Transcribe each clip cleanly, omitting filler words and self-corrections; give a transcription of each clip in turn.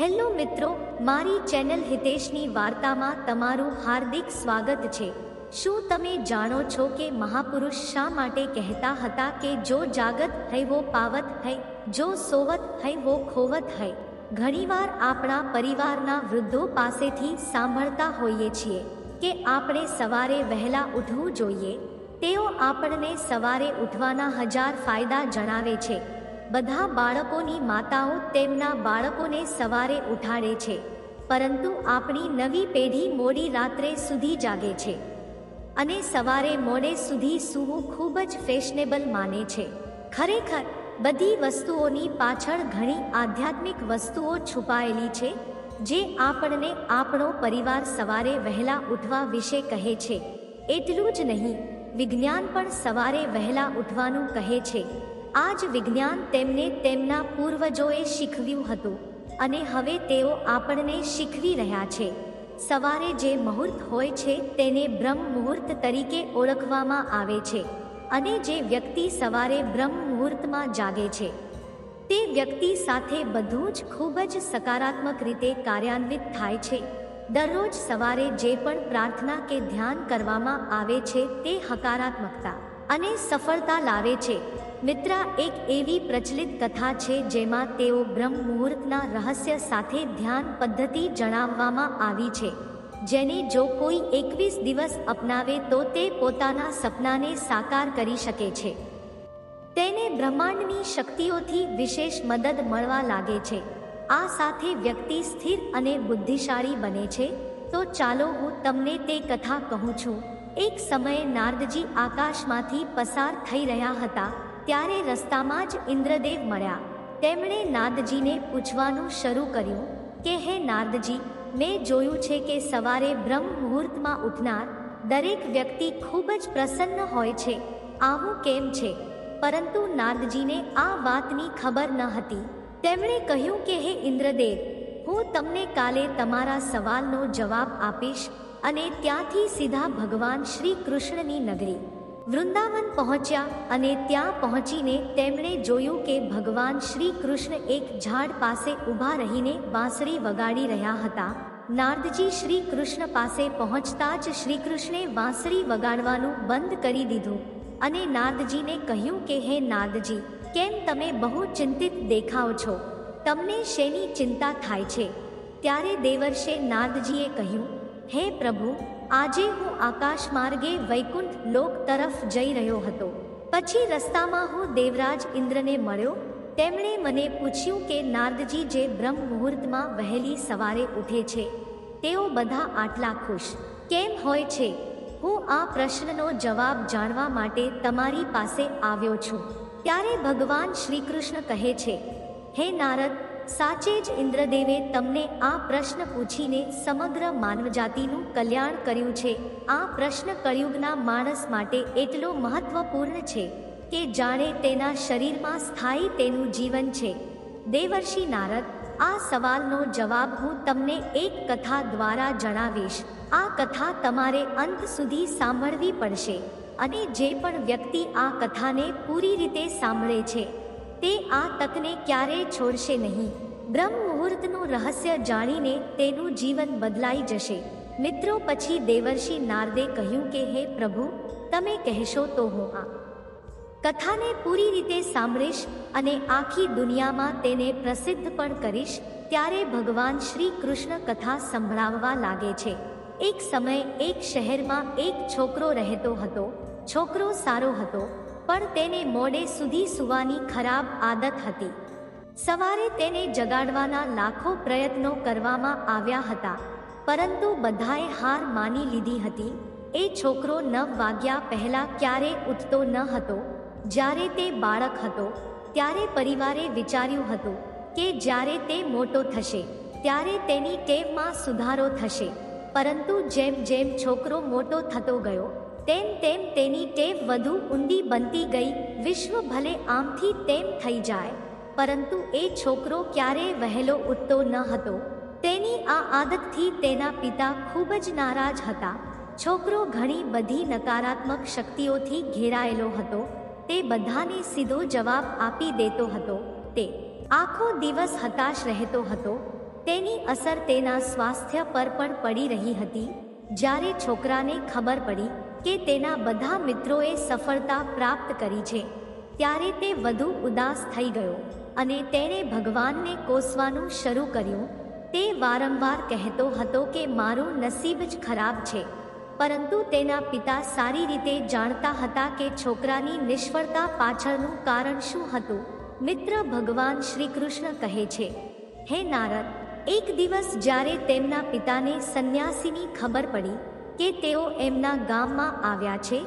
Hello મિત્રો, મારી channel હિતેશની વાર્તામાં તમારું હાર્દિક સ્વાગત છે। શું તમે જાણો છો કે મહાપુરુષ શા માટે કહેતા હતા કે જો જાગત હૈ વો પાવત હૈ, જો સોવત હૈ વો ખોવત હૈ? ઘણીવાર આપણા પરિવારના વૃદ્ધો પાસેથી સાંભળતા હોઈએ છીએ કે આપણે સવારે વહેલા ઉઠવું જોઈએ। તેઓ આપણને સવારે ઉઠવાના 1000 ફાયદા જણાવે છે। બધા બાળકોની માતાઓ તેમના બાળકોને સવારે ઉઠાડે છે, પરંતુ આપણી નવી પેઢી મોડી રાત્રે સુધી જાગે છે અને સવારે મોડે સુધી સૂવું ખૂબ જ ફેશનેબલ માને છે। ખરેખર બધી વસ્તુઓની પાછળ ઘણી આધ્યાત્મિક વસ્તુઓ છુપાયેલી છે, જે આપણને આપણો પરિવાર સવારે વહેલા ઉઠવા વિશે કહે છે। એટલું જ નહીં, વિજ્ઞાન પણ સવારે વહેલા ઉઠવાનું કહે છે। આ જ વિજ્ઞાન તેમને તેમના પૂર્વજોએ શીખવ્યું હતું અને હવે તેઓ આપણને શીખવી રહ્યા છે। સવારે જે મુહૂર્ત હોય છે તેને બ્રહ્મ મુહૂર્ત તરીકે ઓળખવામાં આવે છે અને જે વ્યક્તિ સવારે બ્રહ્મ મુહૂર્તમાં જાગે છે તે વ્યક્તિ સાથે બધું જ ખૂબ જ સકારાત્મક રીતે કાર્યાન્વિત થાય છે। દરરોજ સવારે જે પણ પ્રાર્થના કે ધ્યાન કરવામાં આવે છે તે હકારાત્મકતા અને સફળતા લાવે છે। મિત્ર, એક એવી પ્રચલિત કથા છે જેમાં તેઓ બ્રહ્મ મુહૂર્તના રહસ્ય સાથે ધ્યાન પદ્ધતિ જણાવવામાં આવી છે, જેને જો કોઈ 21 દિવસ અપનાવે તો તે પોતાના સપનાને સાકાર કરી શકે છે। તેને બ્રહ્માંડની શક્તિઓથી વિશેષ મદદ મળવા લાગે છે। આ સાથે વ્યક્તિ સ્થિર અને બુદ્ધિશાળી બને છે। તો ચાલો હું તમને તે કથા કહું છું। એક સમયે નારદજી આકાશમાંથી પસાર થઈ રહ્યા હતા, ત્યારે રસ્તામાં જ ઇન્દ્રદેવ મળ્યા। તેમણે નારદજીને પૂછવાનું શરૂ કર્યું કે હે નારદજી, મેં જોયું છે કે સવારે બ્રહ્મ મુહૂર્તમાં ઉઠનાર દરેક વ્યક્તિ ખૂબ જ પ્રસન્ન હોય છે, આવું કેમ છે? પરંતુ નારદજીને આ વાતની ખબર ન હતી। તેમણે કહ્યું કે હે ઇન્દ્રદેવ, હું તમને કાલે તમારા સવાલનો જવાબ આપીશ અને ત્યાંથી સીધા ભગવાન શ્રી કૃષ્ણની નગરી વૃંદાવન પહોંચ્યા અને ત્યાં પહોંચીને તેમણે જોયું કે ભગવાન શ્રી કૃષ્ણ એક ઝાડ પાસે ઊભા રહીને બાંસરી વગાડી રહ્યા હતા। નારદજી શ્રી કૃષ્ણ પાસે પહોંચતા જ શ્રી કૃષ્ણે બાંસરી વગાડવાનું બંધ કરી દીધું અને નારદજીને કહ્યું કે હે નારદજી, કેમ તમે બહુ ચિંતિત દેખાવ છો? તમને શેની ચિંતા થાય છે? ત્યારે દેવર્ષે નારદજીએ કહ્યું, હે પ્રભુ, આજે હું આકાશ માર્ગે વૈકુંઠ લોક તરફ જઈ રહ્યો હતો। પછી રસ્તામાં હું દેવરાજ ઇન્દ્રને મળ્યો। તેમણે મને પૂછ્યું કે નારદજી જે બ્રહ્મ મુહૂર્તમાં વહેલી સવારે ઉઠે છે, તેઓ બધા આટલા ખુશ કેમ હોય છે? હું આ પ્રશ્નનો જવાબ જાણવા માટે તમારી પાસે આવ્યો છું। ત્યારે ભગવાન શ્રી કૃષ્ણ કહે છે, હે નારદ, સાચે જ ઇન્દ્રદેવે તમને આ પ્રશ્ન પૂછીને સમગ્ર માનવજાતિનું કલ્યાણ કર્યું છે। આ પ્રશ્ન કળિયુગના માણસ માટે એટલો મહત્વપૂર્ણ છે કે જાણે તેના શરીરમાં સ્થાયી તેનું જીવન છે। દેવર્ષિ નારદ, આ સવાલનો જવાબ હું તમને એક કથા દ્વારા જણાવીશ। આ કથા તમારે અંત સુધી સાંભળવી પડશે અને જે પણ વ્યક્તિ આ કથાને પૂરી રીતે સાંભળે છે તે આ તકને ક્યારેય છોડશે નહીં। બ્રહ્મ મુહૂર્તનું રહસ્ય જાણીને તેનું જીવન બદલાઈ જશે। મિત્રો, પછી દેવર્ષિ નારદે કહ્યું કે હે પ્રભુ, તમે કહેશો તો હું આ કથાને પૂરી રીતે સાંભળીશ અને આખી દુનિયામાં તેને પ્રસિદ્ધ પણ કરીશ। ત્યારે ભગવાન શ્રી કૃષ્ણ કથા સંભળાવવા લાગે છે। એક સમયે એક શહેરમાં એક છોકરો રહેતો હતો। છોકરો સારો હતો, પણ તેને મોડે સુધી સૂવાની ખરાબ આદત હતી। સવારે તેને જગાડવાના લાખો પ્રયત્નો કરવામાં આવ્યા હતા, પરંતુ બધાએ હાર માની લીધી હતી। એ છોકરો 9 વાગ્યા પહેલા ક્યારે ઉઠતો ન હતો। જ્યારે તે બાળક હતો ત્યારે પરિવારે વિચાર્યું હતું કે જ્યારે તે મોટો થશે ત્યારે તેની ટેવમાં સુધારો થશે, પરંતુ જેમ જેમ છોકરો મોટો થતો ગયો તેમ તેમ તેની ટેવ વધુ ઊંડી બનતી ગઈ। વિશ્વ ભલે આમથી તેમ થઈ જાય, પરંતુ એ છોકરો ક્યારેય વહેલો ઉઠતો ન હતો। તેની આ આદતથી તેના પિતા ખૂબ જ નારાજ હતા। છોકરો ઘણી બધી નકારાત્મક શક્તિઓથી ઘેરાયેલો હતો। તે બધાને સીધો જવાબ આપી દેતો હતો। તે આખો દિવસ હતાશ રહેતો હતો। તેની અસર તેના સ્વાસ્થ્ય પર પણ પડી રહી હતી. જ્યારે છોકરાને ખબર પડી કે તેના બધા મિત્રોએ સફળતા પ્રાપ્ત કરી છે, ત્યારે તે વધુ ઉદાસ થઈ ગયો અને તેણે ભગવાનને કોસવાનું શરૂ કર્યું. તે વારંવાર કહેતો હતો કે મારું નસીબ જ ખરાબ છે, પરંતુ તેના પિતા સારી રીતે જાણતા હતા કે છોકરાની નિષ્ફળતા પાછળનું કારણ શું હતું. મિત્ર ભગવાન શ્રી કૃષ્ણ કહે છે, હે નારદ, એક દિવસ જ્યારે તેમના પિતાને સંન્યાસીની ખબર પડી કે તેઓ એમના ગામમાં આવ્યા છે,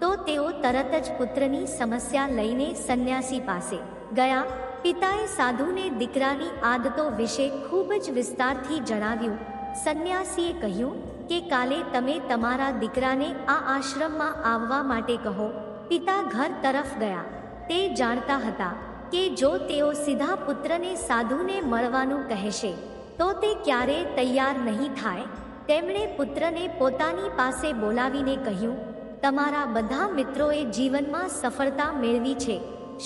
તો તેઓ તરત જ પુત્રની સમસ્યા લઈને સંન્યાસી પાસે ગયા. પિતાએ સાધુને દીકરાની આદતો વિશે ખૂબ જ વિસ્તારથી જણાવ્યું. સંન્યાસીએ કહ્યું કે કાલે તમે તમારા દીકરાને આ આશ્રમમાં આવવા માટે કહો. પિતા ઘર તરફ ગયા. તે જાણતા હતા કે જો તેઓ સીધા પુત્રને સાધુને મળવાનું કહેશે તો તે ક્યારેય તૈયાર નહીં થાય. તેમણે પુત્રને પોતાની પાસે બોલાવીને કહ્યું, તમારા બધા મિત્રોએ જીવનમાં સફળતા મેળવી છે,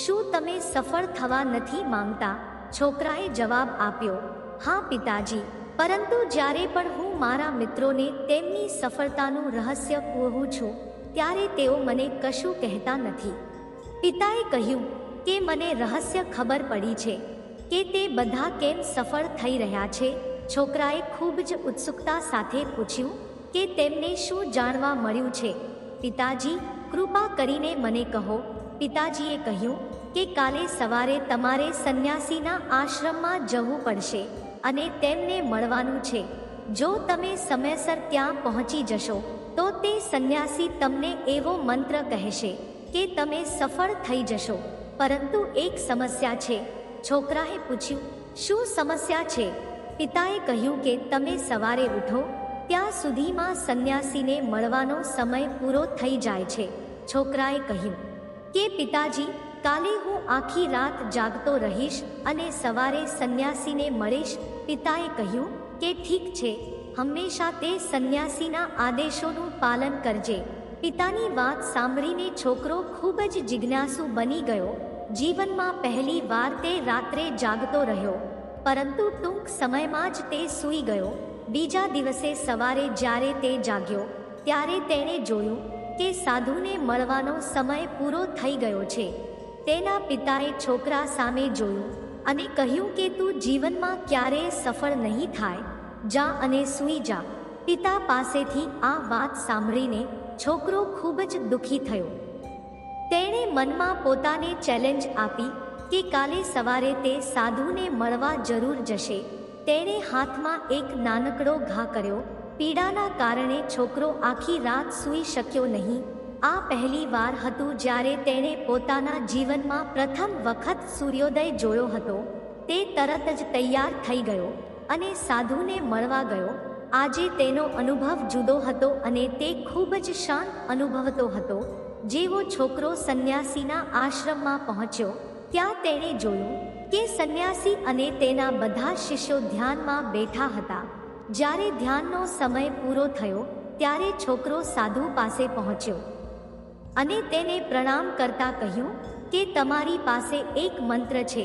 શું તમે સફળ થવા નથી માંગતા? છોકરાએ જવાબ આપ્યો, હા પિતાજી, પરંતુ જ્યારે પણ હું મારા મિત્રોને તેમની સફળતાનું રહસ્ય કહું છું, ત્યારે તેઓ મને કશું કહેતા નથી. પિતાએ કહ્યું કે મને રહસ્ય ખબર પડી છે કે તે બધા કેમ સફળ થઈ રહ્યા છે. છોકરાએ ખૂબ જ ઉત્સુકતા સાથે પૂછ્યું કે તેમને શું જાણવા મળ્યું છે. પિતાજી, કૃપા કરીને મને કહો. પિતાજીએ કહ્યું કે કાલે સવારે તમારે સંન્યાસીના આશ્રમમાં જવું પડશે અને તેમને મળવાનું છે. જો તમે સમયસર ત્યાં પહોંચી જશો તો તે સંન્યાસી તમને એવો મંત્ર કહેશે કે તમે સફળ થઈ જશો. પરંતુ એક સમસ્યા છે. છોકરાએ પૂછ્યું, શું સમસ્યા છે? પિતાએ કહ્યું કે તમે સવારે ઉઠો ત્યાં સુધીમાં સંન્યાસીને મળવાનો સમય પૂરો થઈ જાય છે. છોકરાએ કહ્યું કે પિતાજી, કાલે હું આખી રાત જાગતો રહીશ અને સવારે સંન્યાસીને મળીશ. પિતાએ કહ્યું કે ઠીક છે, હંમેશા તે સંન્યાસીના આદેશોનું પાલન કરજે. પિતાની વાત સાંભળીને છોકરો ખૂબ જ જિજ્ઞાસુ બની ગયો. જીવનમાં પહેલી વાર તે રાત્રે જાગતો રહ્યો, પરંતુ ટૂંક સમયમાં જ તે સૂઈ ગયો. બીજા દિવસે સવારે જ્યારે તે જાગ્યો ત્યારે તેણે જોયું કે સાધુને મળવાનો સમય પૂરો થઈ ગયો છે. તેના પિતાએ છોકરા સામે જોયું અને કહ્યું કે તું જીવનમાં ક્યારેય સફળ નહીં થાય, જા અને સૂઈ જા. પિતા પાસેથી આ વાત સાંભળીને છોકરો ખૂબ જ દુઃખી થયો. તેણે મનમાં પોતાને ચેલેન્જ આપી કે કાલે સવારે તે સાધુને મળવા જરૂર જશે. તેણે હાથમાં એક નાનકડો ઘા કર્યો. પીડાના કારણે છોકરો આખી રાત સૂઈ શક્યો નહીં. આ પહેલી વાર હતું જ્યારે તેણે પોતાના જીવનમાં પ્રથમ વખત સૂર્યોદય જોયો હતો. તે તરત જ તૈયાર થઈ ગયો અને સાધુને મળવા ગયો. આજે તેનો અનુભવ જુદો હતો અને તે ખૂબ જ શાંત અનુભવતો હતો. જેવો છોકરો સંન્યાસીના આશ્રમમાં પહોંચ્યો ત્યાં તેણે જોયું કે સંન્યાસી અને તેના બધા શિષ્યો ધ્યાનમાં બેઠા હતા. જ્યારે ધ્યાનનો સમય પૂરો થયો ત્યારે છોકરો સાધુ પાસે પહોંચ્યો અને તેને પ્રણામ કરતા કહ્યું કે તમારી પાસે એક મંત્ર છે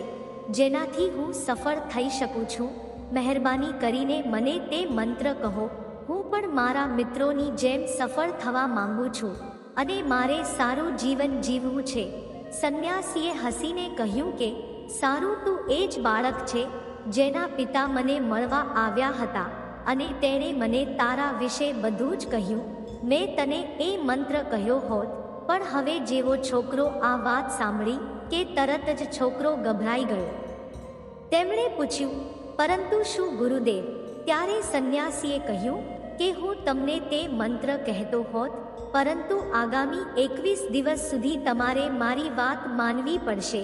જેનાથી હું સફળ થઈ શકું છું. મહેરબાની કરીને મને તે મંત્ર કહો. હું પણ મારા મિત્રોની જેમ સફળ થવા માંગુ છું અને મારે સારું જીવન જીવવું છે. સંન્યાસીએ હસીને કહ્યું કે સારું, તું એ જ બાળક છે જેના પિતા મને મળવા આવ્યા હતા અને તેણે મને તારા વિશે બધું જ કહ્યું. મેં તને એ મંત્ર કહ્યો હોત, પણ હવે જેવો છોકરો આ વાત સાંભળી કે તરત જ છોકરો ગભરાઈ ગયો. તેમણે પૂછ્યું, પરંતુ શું ગુરુદેવ? ત્યારે સંન્યાસીએ કહ્યું કે હું તમને તે મંત્ર કહેતો હોત, પરંતુ આગામી 21 દિવસ સુધી તમારે મારી વાત માનવી પડશે.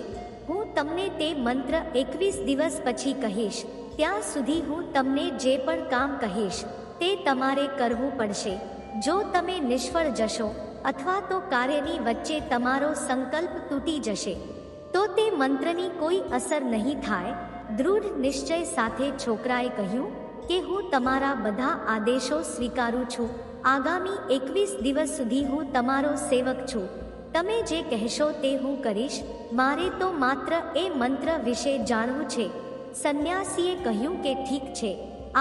હું તમને તે મંત્ર 21 દિવસ પછી કહીશ. ત્યાં સુધી હું તમને જે પણ કામ કહીશ તે તમારે કરવું પડશે. જો તમે નિષ્ફળ જશો અથવા તો કાર્યની વચ્ચે તમારો સંકલ્પ તૂટી જશે તો તે મંત્રની કોઈ અસર નહીં થાય. દૃઢ નિશ્ચય સાથે છોકરાએ કહ્યું કે હું તમારા બધા આદેશો સ્વીકારું છું. આગામી 21 દિવસ સુધી હું તમારો સેવક છું. તમે જે કહેશો તે હું કરીશ. મારે તો માત્ર એ મંત્ર વિશે જાણવું છે. સંન્યાસીએ કહ્યું કે ઠીક છે,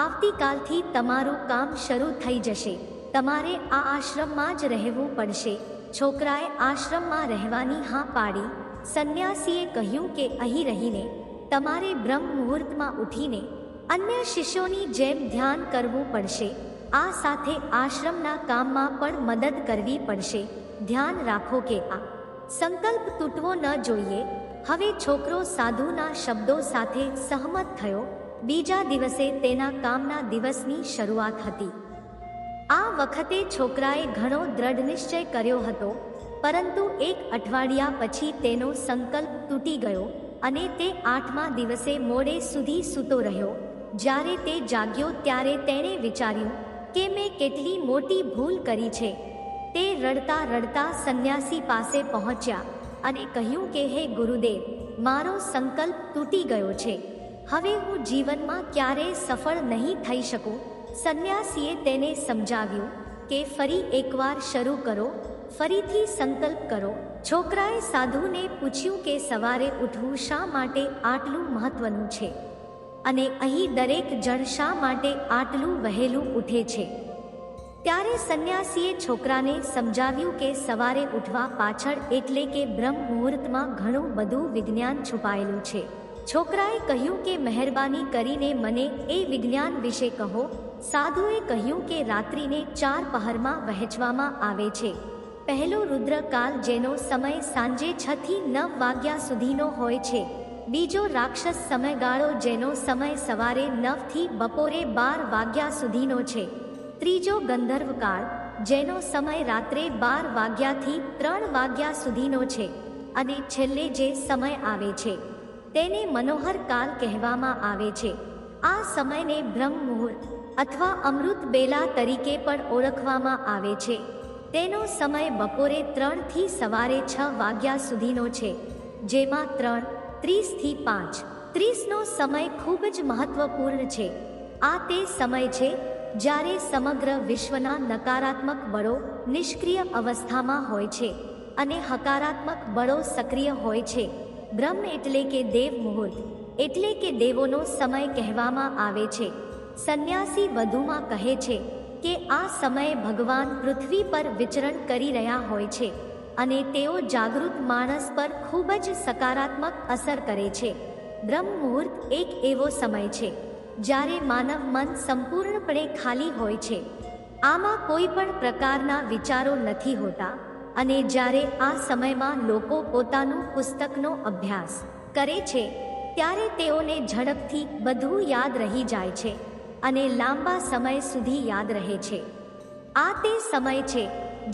આવતીકાલથી તમારું કામ શરૂ થઈ જશે. તમારે આ આશ્રમમાં જ રહેવું પડશે. છોકરાએ આશ્રમમાં રહેવાની હા પાડી. સંન્યાસીએ કહ્યું કે અહીં રહીને તમારે બ્રહ્મ મુહૂર્તમાં ઉઠીને અન્ય શિષ્યોની જેમ ધ્યાન કરવું પડશે. આ સાથે આશ્રમના કામમાં પણ મદદ કરવી પડશે. ધ્યાન રાખો કે આ સંકલ્પ તૂટવો ન જોઈએ. હવે છોકરો સાધુના શબ્દો સાથે સહમત થયો. બીજા દિવસે તેના કામના દિવસની શરૂઆત હતી. આ વખતે છોકરાએ ઘણો દ્રઢ નિશ્ચય કર્યો હતો, પરંતુ એક અઠવાડિયા પછી તેનો સંકલ્પ તૂટી ગયો અને તે 8મા દિવસે મોડે સુધી સૂતો રહ્યો. જ્યારે તે જાગ્યો ત્યારે તેણે વિચાર્યું કે મેં કેટલી મોટી ભૂલ કરી છે. તે રડતા રડતા સંન્યાસી પાસે પહોંચ્યા અને કહ્યું કે હે ગુરુદેવ, મારો સંકલ્પ તૂટી ગયો છે. હવે હું જીવનમાં ક્યારેય સફળ નહીં થઈ શકું. સંન્યાસીએ તેને સમજાવ્યું કે ફરી એકવાર શરૂ કરો, ફરીથી સંકલ્પ કરો. છોકરાએ સાધુને પૂછ્યું કે સવારે ઉઠવું શા માટે આટલું મહત્વનું છે અને અહીં દરેક જણ શા માટે આટલું વહેલું ઉઠે છે. ત્યારે સંન્યાસીએ છોકરાને સમજાવ્યું કે સવારે ઉઠવા પાછળ એટલે કે બ્રહ્મ મુહૂર્તમાં ઘણું બધું વિજ્ઞાન છુપાયેલું છે. છોકરાએ કહ્યું કે મહેરબાની કરીને મને એ વિજ્ઞાન વિશે કહો. સાધુએ કહ્યું કે રાત્રિને 4 પહરમાં વહેંચવામાં આવે છે. પહેલો રુદ્રકાલ, જેનો સમય સાંજે 6 થી 9 વાગ્યા સુધીનો હોય છે. બીજો રાક્ષસ સમયગાળો, જેનો સમય સવારે 9 થી બપોરે 12 વાગ્યા સુધીનો છે. ત્રીજો ગંધર્વકાળ, જેનો સમય રાત્રે 12 વાગ્યાથી 3 વાગ્યા સુધીનો છે. અને છેલ્લે જે સમય આવે છે તેને મનોહર કાળ કહેવામાં આવે છે. આ સમયને બ્રહ્મ મુહૂર્ત અથવા અમૃત બેલા તરીકે પણ ઓળખવામાં આવે છે. તેનો સમય બપોરે 3 થી સવારે 6 વાગ્યા સુધીનો છે, જેમાં 3:30 થી 5:30નો સમય ખૂબ જ મહત્વપૂર્ણ છે. આ તે સમય છે જ્યારે સમગ્ર વિશ્વના નકારાત્મક બળો નિષ્ક્રિય અવસ્થામાં હોય છે અને હકારાત્મક બળો સક્રિય હોય છે. બ્રહ્મ એટલે કે દેવ મુહૂર્ત એટલે કે દેવોનો સમય કહેવામાં આવે છે. સંન્યાસી વધુમાં કહે છે કે આ સમયે ભગવાન પૃથ્વી પર વિચરણ કરી રહ્યા હોય છે અને તેઓ જાગૃત માણસ પર ખૂબ જ સકારાત્મક અસર કરે છે. બ્રહ્મ મુહૂર્ત એક એવો સમય છે જ્યારે માનવ મન સંપૂર્ણપણે ખાલી હોય છે. આમાં કોઈ પણ પ્રકારના વિચારો નથી હોતા અને જ્યારે આ સમયમાં લોકો પોતાનું પુસ્તકનો અભ્યાસ કરે છે ત્યારે તેઓને ઝડપથી બધું યાદ રહી જાય છે અને લાંબા સમય સુધી યાદ રહે છે. આ તે સમય છે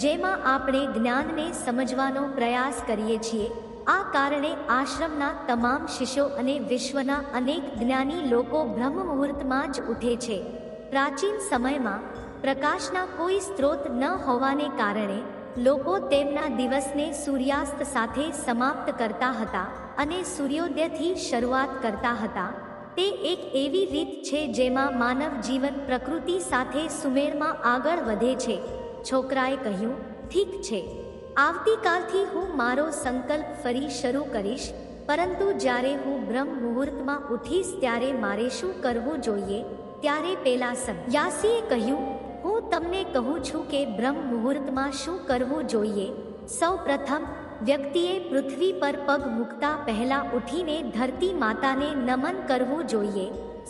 જેમાં આપણે જ્ઞાનને સમજવાનો પ્રયાસ કરીએ છીએ. આ કારણે આશ્રમના તમામ શિષ્યો અને વિશ્વના અનેક જ્ઞાની લોકો બ્રહ્મ મુહૂર્તમાં જ ઉઠે છે. પ્રાચીન સમયમાં પ્રકાશના કોઈ સ્ત્રોત ન હોવાને કારણે લોકો તેમના દિવસને સૂર્યાસ્ત સાથે સમાપ્ત કરતા હતા અને સૂર્યોદયથી શરૂઆત કરતા હતા. તે એક એવી રીત છે જેમાં માનવ જીવન પ્રકૃતિ સાથે સુમેળમાં આગળ વધે છે. છોકરાએ કહ્યું, ઠીક છે, આવતીકાલથી હું મારો સંકલ્પ ફરી શરૂ કરીશ, પરંતુ જ્યારે હું બ્રહ્મ મુહૂર્તમાં ઉઠીશ ત્યારે મારે શું કરવું જોઈએ? ત્યારે પેલા સંન્યાસીએ કહ્યું, હું તમને કહું છું કે બ્રહ્મ મુહૂર્તમાં શું કરવું જોઈએ. સૌ પ્રથમ વ્યક્તિએ પૃથ્વી પર પગ મૂકતા પહેલા ઉઠીને ધરતી માતાને નમન કરવું જોઈએ.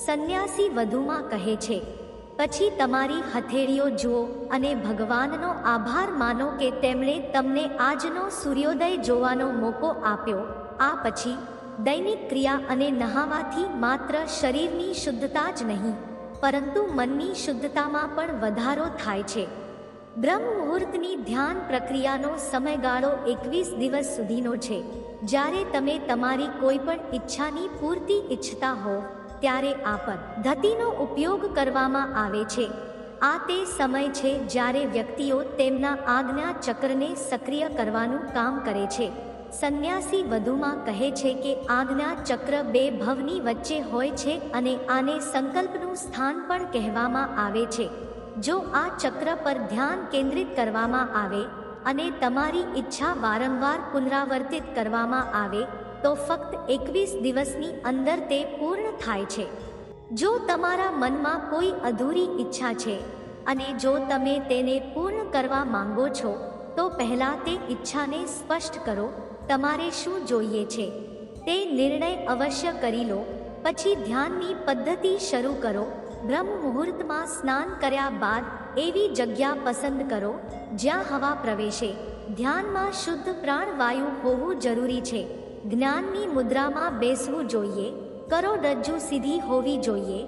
સંન્યાસી વધુમાં કહે છે, પછી તમારી હથેળીઓ જુઓ અને ભગવાનનો આભાર માનો કે તેમણે તમને આજનો સૂર્યોદય જોવાનો મોકો આપ્યો. આ પછી દૈનિક ક્રિયા અને નહાવાથી માત્ર શરીરની શુદ્ધતા જ નહીં, પરંતુ મનની શુદ્ધતામાં પણ વધારો થાય છે. બ્રહ્મ મુહૂર્તની ધ્યાન પ્રક્રિયાનો સમયગાળો 21 દિવસ સુધીનો છે. જ્યારે તમે તમારી કોઈ પણ ઈચ્છાની પૂર્તિ ઈચ્છતા હો ત્યારે આ પદ્ધતિનો ઉપયોગ કરવામાં આવે છે. આ તે સમય છે જ્યારે વ્યક્તિઓ તેમના આજ્ઞા ચક્રને સક્રિય કરવાનું કામ કરે છે. સંન્યાસી વધુમાં કહે છે કે આજ્ઞા ચક્ર બે ભવની વચ્ચે હોય છે અને આને સંકલ્પનું સ્થાન પણ કહેવામાં આવે છે. જો આ ચક્ર પર ધ્યાન કેન્દ્રિત કરવામાં આવે અને તમારી ઈચ્છા વારંવાર પુનરાવર્તિત કરવામાં આવે તો ફક્ત 21 દિવસની અંદર તે પૂર્ણ થાય છે. જો તમારા મનમાં કોઈ અધૂરી ઈચ્છા છે અને જો તમે તેને પૂર્ણ કરવા માંગો છો તો પહેલા તે ઈચ્છાને સ્પષ્ટ કરો. તમારે શું જોઈએ છે તે નિર્ણય અવશ્ય કરી લો. પછી ધ્યાનની પદ્ધતિ શરૂ કરો. બ્રહ્મ મુહૂર્તમાં સ્નાન કર્યા બાદ એવી જગ્યા પસંદ કરો જ્યાં હવા પ્રવેશે. ધ્યાનમાં શુદ્ધ પ્રાણવાયુ હોવું જરૂરી છે. જ્ઞાનની મુદ્રામાં બેસવું જોઈએ. કરોડરજ્જુ સીધી હોવી જોઈએ.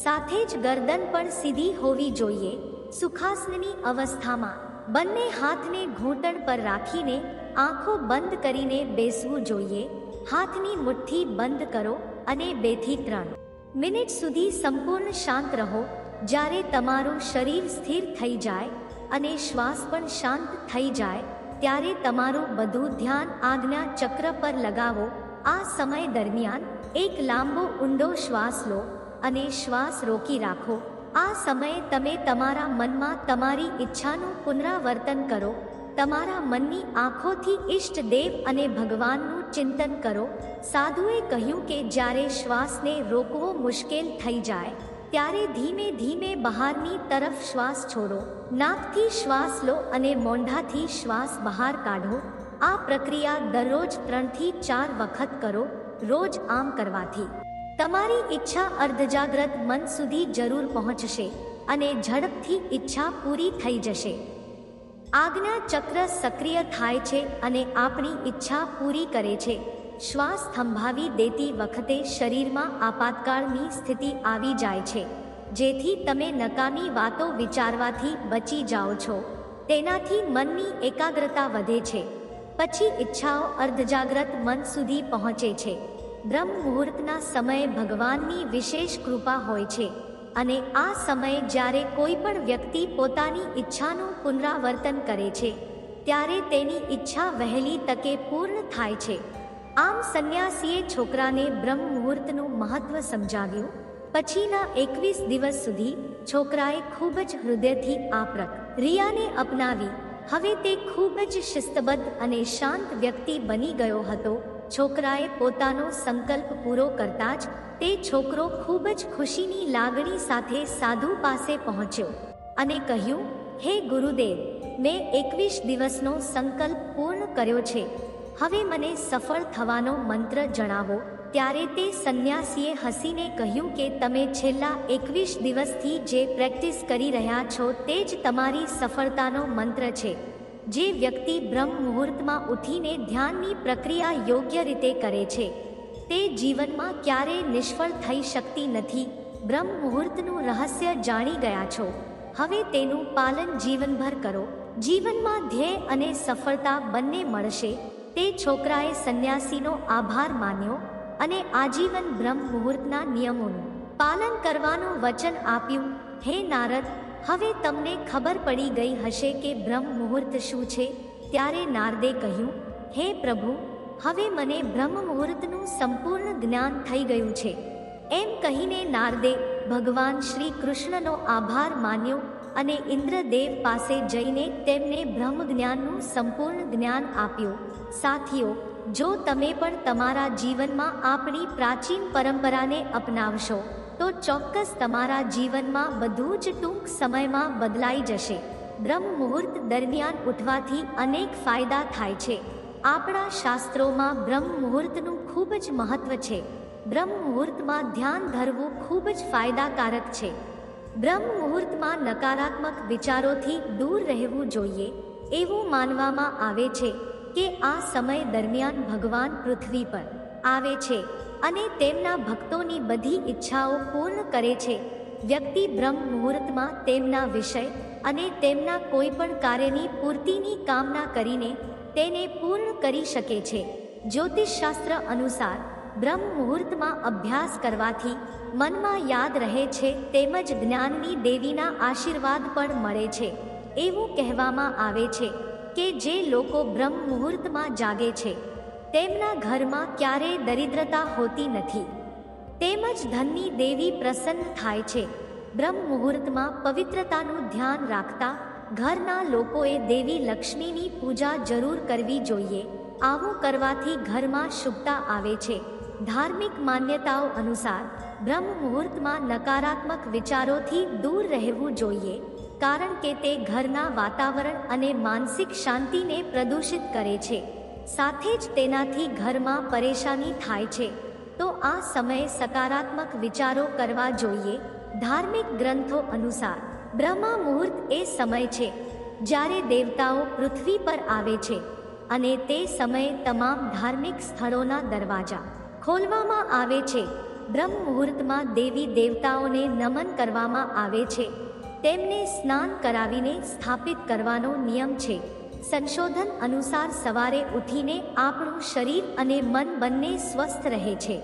સાથે જ ગરદન પણ સીધી હોવી જોઈએ. સુખાસનની અવસ્થામાં બંને હાથને ઘૂંટણ પર રાખીને આંખો બંધ કરીને બેસવું જોઈએ. હાથની મુઠ્ઠી બંધ કરો અને 2 થી 3 મિનિટ સુધી સંપૂર્ણ શાંત રહો. જ્યારે તમારું શરીર સ્થિર થઈ જાય અને શ્વાસ પણ શાંત થઈ જાય ત્યારે તમારું બધું ધ્યાન આજ્ઞા ચક્ર પર લગાવો. આ સમય દરમિયાન એક લાંબો ઊંડો શ્વાસ લો અને શ્વાસ રોકી રાખો. આ સમયે તમે તમારા મનમાં તમારી ઈચ્છાનું પુનરાવર્તન કરો. તમારા મનની આંખોથી ઈષ્ટ દેવ અને ભગવાનનું ચિંતન કરો. સાધુએ કહ્યું કે જ્યારે શ્વાસને રોકવો મુશ્કેલ થઈ જાય ત્યારે ધીમે ધીમે બહારની તરફ શ્વાસ છોડો. નાકથી શ્વાસ લો અને મોંઢાથી શ્વાસ બહાર કાઢો. આ પ્રક્રિયા દરરોજ 3 થી 4 વખત કરો. રોજ આમ કરવાથી તમારી ઈચ્છા અર્ધજાગ્રત મન સુધી જરૂર પહોંચશે અને ઝડપથી ઈચ્છા પૂરી થઈ જશે. આજ્ઞા ચક્ર સક્રિય થાય છે અને આપણી ઈચ્છા પૂરી કરે છે. શ્વાસ થંભાવી દેતી વખતે શરીરમાં આપાતકાળની સ્થિતિ આવી જાય છે, જેથી તમે નકામી વાતો વિચારવાથી બચી જાઓ છો. તેનાથી મનની એકાગ્રતા વધે છે. પછી ઈચ્છાઓ અર્ધજાગ્રત મન સુધી પહોંચે છે. બ્રહ્મ મુહૂર્તના સમયે ભગવાનની વિશેષ કૃપા હોય છે અને આ સમયે જ્યારે કોઈ પણ વ્યક્તિ પોતાની ઈચ્છાનું પુનરાવર્તન કરે છે ત્યારે તેની ઈચ્છા વહેલી તકે પૂર્ણ થાય છે. આમ સંન્યાસીએ છોકરાને બ્રહ્મ મુહૂર્તનું મહત્વ સમજાવ્યું. પછીના 21 દિવસ સુધી છોકરાએ ખૂબ જ હૃદયથી આ પ્રક્રિયાને અપનાવી. હવે તે ખૂબ જ શિસ્તબદ્ધ અને શાંત વ્યક્તિ બની ગયો હતો. છોકરાએ પોતાનો સંકલ્પ પૂરો કરતા જ તે છોકરો ખૂબ જ ખુશીની લાગણી સાથે સાધુ પાસે પહોંચ્યો અને કહ્યું, હે ગુરુદેવ, મેં 21 દિવસનો સંકલ્પ પૂર્ણ કર્યો છે. હવે મને સફળ થવાનો મંત્ર જણાવો. ત્યારે તે સંન્યાસીએ હસીને કહ્યું કે તમે છેલ્લા 21 દિવસથી જે પ્રેક્ટિસ કરી રહ્યા છો તે જ તમારી સફળતાનો મંત્ર છે. જે વ્યક્તિ બ્રહ્મ મુહૂર્તમાં ઉઠીને ધ્યાનની પ્રક્રિયા યોગ્ય રીતે કરે છે તે જીવનમાં ક્યારેય નિષ્ફળ થઈ શકતી નથી. બ્રહ્મ મુહૂર્તનું રહસ્ય જાણી ગયા છો. હવે તેનું પાલન જીવનભર કરો. જીવનમાં ધ્યેય અને સફળતા બંને મળશે. તે છોકરાએ સંન્યાસીનો આભાર માન્યો અને આજીવન બ્રહ્મ મુહૂર્તના નિયમોનું પાલન કરવાનું વચન આપ્યું. હે નારદ, હવે તમને ખબર પડી ગઈ હશે કે બ્રહ્મ મુહૂર્ત શું છે. ત્યારે નારદે કહ્યું, હે પ્રભુ, હવે મને બ્રહ્મ મુહૂર્તનું સંપૂર્ણ જ્ઞાન થઈ ગયું છે. એમ કહીને નારદે ભગવાન શ્રી કૃષ્ણનો આભાર માન્યો અને ઇન્દ્રદેવ પાસે જઈને તેમને બ્રહ્મ જ્ઞાનનું સંપૂર્ણ જ્ઞાન આપ્યું. સાથીઓ, જો તમે પણ તમારા જીવનમાં આપણી પ્રાચીન પરંપરાને અપનાવશો તો ચોક્કસ તમારા જીવનમાં બધું જ ટૂંક સમયમાં બદલાઈ જશે. બ્રહ્મ મુહૂર્ત દરમિયાન ઉઠવાથી અનેક ફાયદા થાય છે. આપણા શાસ્ત્રોમાં બ્રહ્મ મુહૂર્તનું ખૂબ જ મહત્વ છે. બ્રહ્મ મુહૂર્તમાં ધ્યાન ધરવું ખૂબ જ ફાયદાકારક છે. બ્રહ્મ મુહૂર્તમાં નકારાત્મક વિચારોથી દૂર રહેવું જોઈએ. એવું માનવામાં આવે છે કે આ સમય દરમિયાન ભગવાન પૃથ્વી પર આવે છે અને તેમના ભક્તોની બધી ઈચ્છાઓ પૂર્ણ કરે છે. વ્યક્તિ બ્રહ્મ મુહૂર્તમાં તેમના વિષય અને તેમના કોઈ પણ કાર્યની પૂર્તિની કામના કરીને તેને પૂર્ણ કરી શકે છે. જ્યોતિષશાસ્ત્ર અનુસાર બ્રહ્મ મુહૂર્તમાં અભ્યાસ કરવાથી મનમાં યાદ રહે છે તેમજ જ્ઞાનની દેવીના આશીર્વાદ પણ મળે છે. એવું કહેવામાં આવે છે કે જે લોકો બ્રહ્મ મુહૂર્તમાં જાગે છે તેમના ઘરમાં ક્યારેય દરિદ્રતા હોતી નથી તેમજ ધનની દેવી પ્રસન્ન થાય છે. બ્રહ્મ મુહૂર્તમાં પવિત્રતાનું ધ્યાન રાખતા ઘરના લોકોએ દેવી લક્ષ્મીની પૂજા જરૂર કરવી જોઈએ. આવું કરવાથી ઘરમાં શુભતા આવે છે. ધાર્મિક માન્યતાઓ અનુસાર બ્રહ્મ મુહૂર્તમાં નકારાત્મક વિચારોથી દૂર રહેવું જોઈએ, કારણ કે તે ઘરના વાતાવરણ અને માનસિક શાંતિને પ્રદૂષિત કરે છે. સાથે જ તેનાથી ઘરમાં પરેશાની થાય છે. તો આ સમયે સકારાત્મક વિચારો કરવા જોઈએ. ધાર્મિક ગ્રંથો અનુસાર બ્રહ્મ મુહૂર્ત એ સમય છે જ્યારે દેવતાઓ પૃથ્વી પર આવે છે, અને તે સમયે તમામ ધાર્મિક સ્થળોના દરવાજા ખોલવામાં આવે છે. બ્રહ્મ મુહૂર્તમાં દેવી દેવતાઓને નમન કરવામાં આવે છે. તેમને સ્નાન કરાવીને સ્થાપિત કરવાનો નિયમ છે. સંશોધન અનુસાર સવારે ઉઠીને આપણું શરીર અને મન બંને સ્વસ્થ રહે છે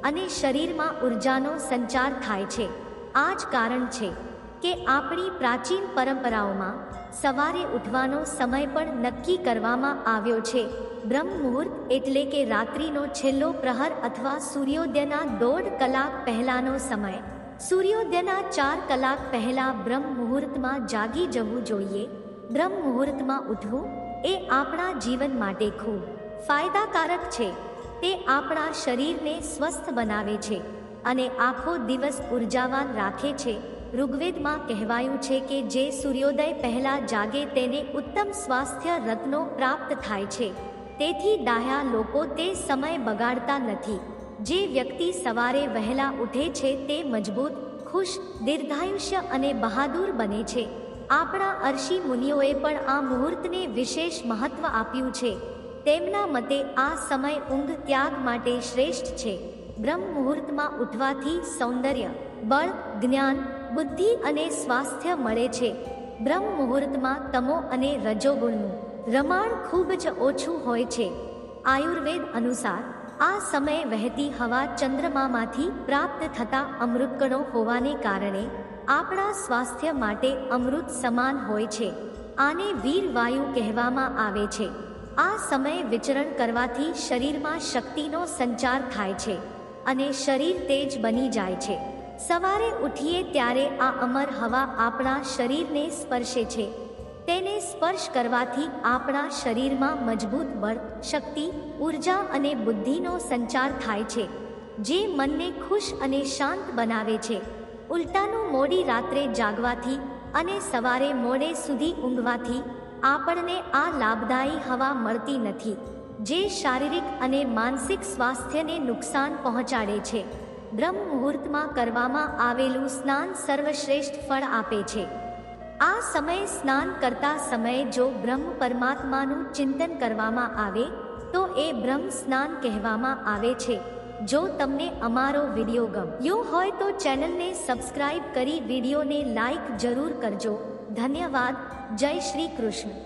અને શરીરમાં ઉર્જાનો સંચાર થાય છે. આ જ કારણ છે કે આપણી પ્રાચીન પરંપરાઓમાં સવારે ઉઠવાનો સમય પણ નક્કી કરવામાં આવ્યો છે. બ્રહ્મ મુહૂર્ત એટલે કે રાત્રિનો છેલ્લો પ્રહર અથવા સૂર્યોદયના 1.5 કલાક પહેલાનો સમય. સૂર્યોદયના 4 કલાક પહેલા બ્રહ્મ મુહૂર્તમાં જાગી જવું જોઈએ. બ્રહ્મ મુહૂર્તમાં ઉઠવું એ આપણા જીવન માટે ખૂબ ફાયદાકારક છે. તે આપણા શરીરને સ્વસ્થ બનાવે છે અને આખો દિવસ ઉર્જાવાન રાખે છે. ઋગ્વેદમાં કહેવાયું છે કે જે સૂર્યોદય પહેલા જાગે તેને ઉત્તમ સ્વાસ્થ્ય રત્નો પ્રાપ્ત થાય છે. તેથી ડાહ્યા લોકો તે સમય બગાડતા નથી. જે વ્યક્તિ સવારે વહેલા ઉઠે છે તે મજબૂત, ખુશ, દીર્ઘાયુષ્ય અને બહાદુર બને છે. આપણા ઋષિ મુનિઓએ પણ આ મુહૂર્તને વિશેષ મહત્વ આપ્યું છે. તેમના મતે આ સમય ઊંઘ ત્યાગ માટે શ્રેષ્ઠ છે. બ્રહ્મ મુહૂર્તમાં ઉઠવાથી સૌંદર્ય, બળ, જ્ઞાન, બુદ્ધિ અને સ્વાસ્થ્ય મળે છે. બ્રહ્મ મુહૂર્તમાં તમો અને રજોગુણનું રમાણ ખૂબ જ ઓછું હોય છે. આયુર્વેદ અનુસાર આ સમયે વહેતી હવા ચંદ્રમામાંથી પ્રાપ્ત થતા અમૃતકણો હોવાને કારણે આપણા સ્વાસ્થ્ય માટે અમૃત સમાન હોય છે. આને વીર વાયુ કહેવામાં આવે છે. આ સમયે વિચરણ કરવાથી શરીરમાં શક્તિનો સંચાર થાય છે અને શરીર તેજ બની જાય છે. સવારે ઉઠીએ ત્યારે આ અમર હવા આપણા શરીરને સ્પર્શે છે. તેને સ્પર્શ કરવાથી આપણા શરીરમાં મજબૂત બળ, શક્તિ, ઉર્જા અને બુદ્ધિનો સંચાર થાય છે, જે મનને ખુશ અને શાંત બનાવે છે. ઉલટાનું મોડી રાત્રે જાગવાથી અને સવારે મોડે સુધી ઊંઘવાથી આપણને આ લાભદાયી હવા મળતી નથી, જે શારીરિક અને માનસિક સ્વાસ્થ્યને નુકસાન પહોંચાડે છે. બ્રહ્મ મુહૂર્તમાં કરવામાં આવેલું સ્નાન સર્વશ્રેષ્ઠ ફળ આપે છે. આ સમયે સ્નાન કરતા સમયે જો બ્રહ્મ પરમાત્માનું ચિંતન કરવામાં આવે તો એ બ્રહ્મ સ્નાન કહેવામાં આવે છે. જો તમને અમારો વિડીયો ગમ્યો હોય તો ચેનલને સબસ્ક્રાઇબ કરી વિડીયોને લાઈક જરૂર કરજો. ધન્યવાદ. જય શ્રી કૃષ્ણ.